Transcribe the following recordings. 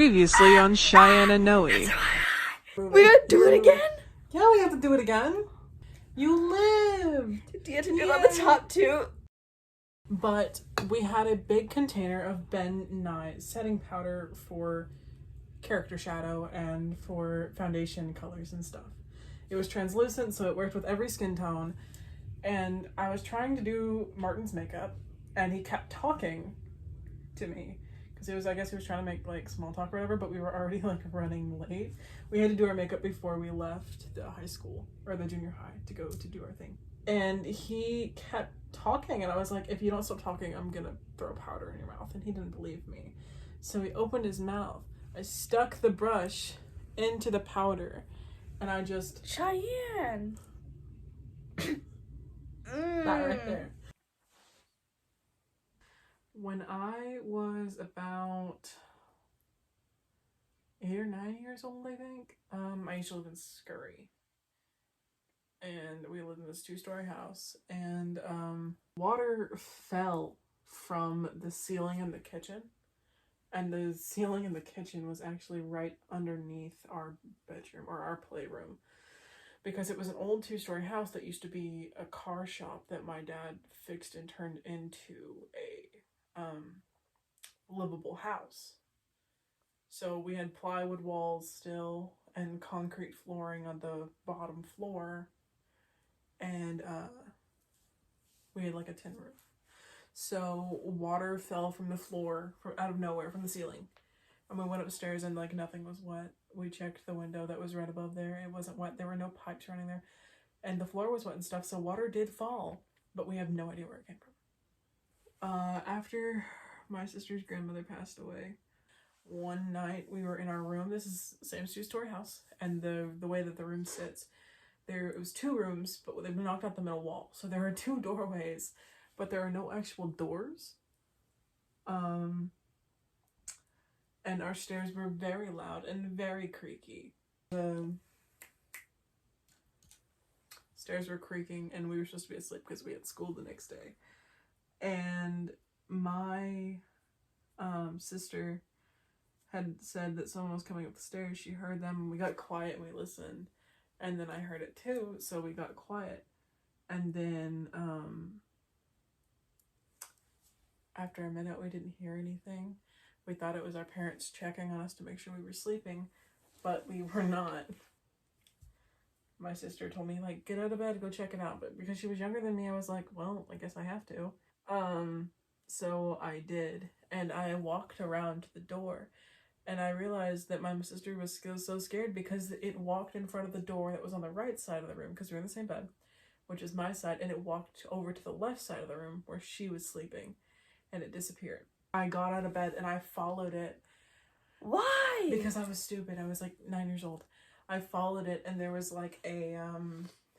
Previously on Cheyenne and Noe. We gotta do it again? Yeah, we have to do it again. You lived. Do you have to do it on the top too? But we had a big container of Ben Nye setting powder for character shadow and for foundation colors and stuff. It was translucent, so it worked with every skin tone. And I was trying to do Martin's makeup, and he kept talking to me. Because I guess he was trying to make like small talk or whatever, but we were already like running late. We had to do our makeup before we left the high school or the junior high to go to do our thing. And he kept talking, and I was like, if you don't stop talking, I'm gonna throw powder in your mouth. And he didn't believe me. So he opened his mouth. I stuck the brush into the powder, and I just... Cheyenne! That right there. When I was about 8 or 9 years old, I think, I used to live in Scurry. And we lived in this 2-story house. And water fell from the ceiling in the kitchen. And the ceiling in the kitchen was actually right underneath our bedroom, or our playroom. Because it was an old 2-story house that used to be a car shop that my dad fixed and turned into a livable house. So we had plywood walls still and concrete flooring on the bottom floor, and we had like a tin roof. So water fell from the floor, from out of nowhere, from the ceiling, and we went upstairs and like nothing was wet. We checked the window that was right above there. It wasn't wet. There were no pipes running there, and the floor was wet and stuff, so water did fall, but we have no idea where it came from. After my sister's grandmother passed away, one night we were in our room. This is the same 2-story house, and the way that the room sits, it was 2 rooms, but they've knocked out the middle wall. So there are 2 doorways, but there are no actual doors. And our stairs were very loud and very creaky. The stairs were creaking, and we were supposed to be asleep because we had school the next day. And my sister had said that someone was coming up the stairs. She heard them, and we got quiet and we listened. And then I heard it too, so we got quiet. And then after a minute, we didn't hear anything. We thought it was our parents checking on us to make sure we were sleeping, but we were not. My sister told me, like, get out of bed, go check it out. But because she was younger than me, I was like, well, I guess I have to. So I did, and I walked around to the door, and I realized that my sister was so scared because it walked in front of the door that was on the right side of the room, because we were in the same bed, which is my side, and it walked over to the left side of the room where she was sleeping, and it disappeared. I got out of bed and I followed it. Why? Because I was stupid. I was like 9 years old. I followed it, and there was like a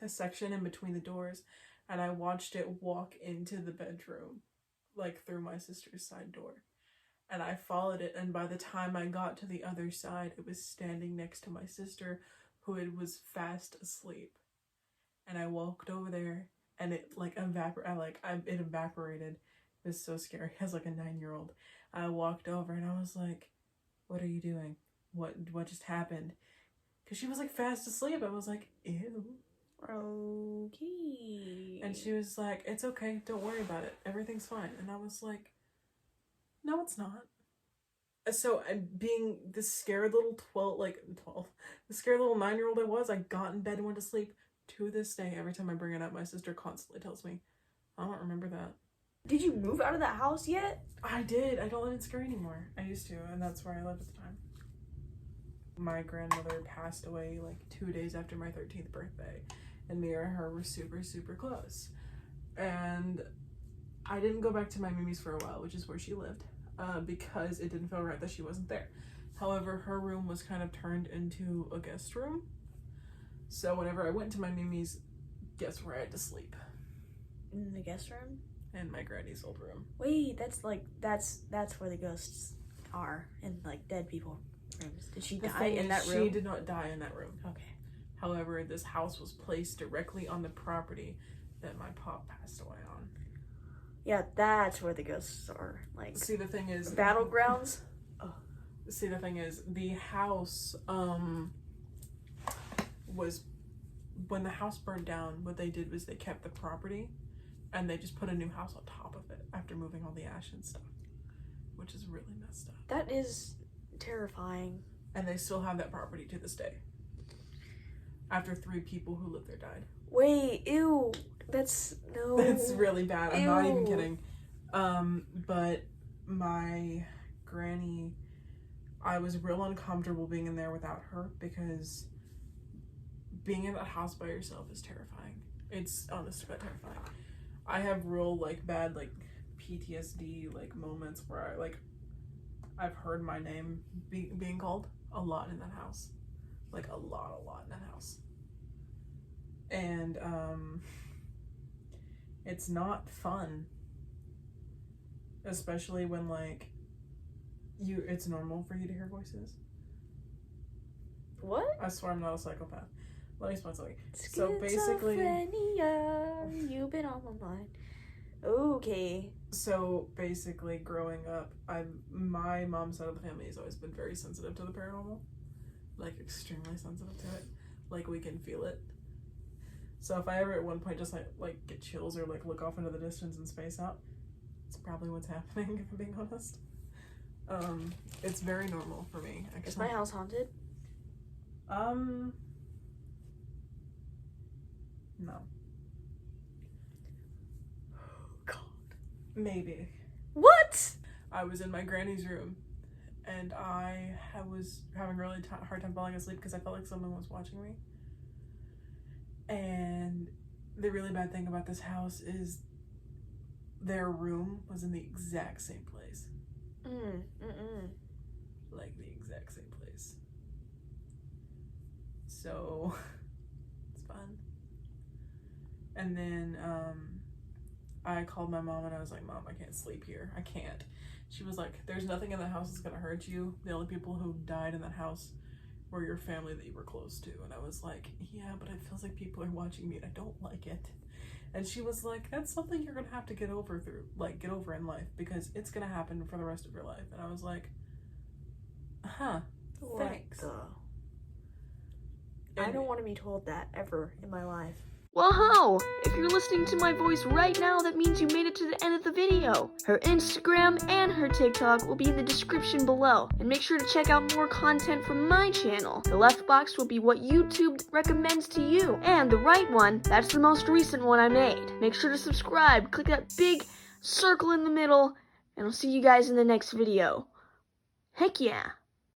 section in between the doors, and I watched it walk into the bedroom, like through my sister's side door. And I followed it, and by the time I got to the other side, it was standing next to my sister, who was fast asleep. And I walked over there, and it like it evaporated. It was so scary. I was like a 9-year-old. I walked over, and I was like, "What are you doing? What just happened?" Because she was like fast asleep. I was like, "Ew." Okay. And she was like, it's okay, don't worry about it, everything's fine. And I was like, no, it's not. So being the scared little the scared little 9-year-old I was, I got in bed and went to sleep. To this day, every time I bring it up, my sister constantly tells me, I don't remember that. Did you move out of that house yet? I did. I don't live in Scurry anymore. I used to, and that's where I lived at the time. My grandmother passed away like 2 days after my 13th birthday. And me and her were super, super close. And I didn't go back to my Mimi's for a while, which is where she lived, because it didn't feel right that she wasn't there. However, her room was kind of turned into a guest room. So whenever I went to my Mimi's, guess where I had to sleep? In the guest room? In my granny's old room. Wait, that's where the ghosts are, in like dead people rooms. Did she die in that room? She did not die in that room. Okay. However, this house was placed directly on the property that my pop passed away on. Yeah, that's where the ghosts are. Like, see, the thing is, battlegrounds. See, the thing is, the house, was, when the house burned down, what they did was they kept the property and they just put a new house on top of it after moving all the ash and stuff, which is really messed up. That is terrifying. And they still have that property to this day. After 3 people who lived there died. Wait, ew. That's, no. That's really bad. I'm not even Ew. kidding. But my granny, I was real uncomfortable being in there without her because being in that house by yourself is terrifying. It's honestly quite terrifying. I have real, like, bad, like, PTSD, like, moments where I, like, I've heard my name being called a lot in that house. Like, a lot in that house. And, it's not fun. Especially when, like, it's normal for you to hear voices. What? I swear I'm not a psychopath. Let me explain something. So basically, Schizophrenia, you've been on my mind. Okay. so basically, growing up, my mom's side of the family has always been very sensitive to the paranormal, like extremely sensitive to it. Like, we can feel it. So if I ever at one point just like get chills or like look off into the distance and space out, it's probably what's happening. If I'm being honest, it's very normal for me. Actually. Is my house haunted? No. God. Maybe. What? I was in my granny's room, and I was having a really hard time falling asleep because I felt like someone was watching me. And the really bad thing about this house is their room was in the exact same place. Like, the exact same place. So, it's fun. And then, I called my mom and I was like, Mom, I can't sleep here. I can't. She was like, there's nothing in the house that's gonna hurt you. The only people who died in that house were your family that you were close to. And I was like, yeah, but it feels like people are watching me and I don't like it. And she was like, that's something you're gonna have to get over in life, because it's gonna happen for the rest of your life. And I was like, thanks. I don't want to be told that ever in my life. Whoa! If you're listening to my voice right now, that means you made it to the end of the video. Her Instagram and her TikTok will be in the description below. And make sure to check out more content from my channel. The left box will be what YouTube recommends to you. And the right one, that's the most recent one I made. Make sure to subscribe, click that big circle in the middle, and I'll see you guys in the next video. Heck yeah!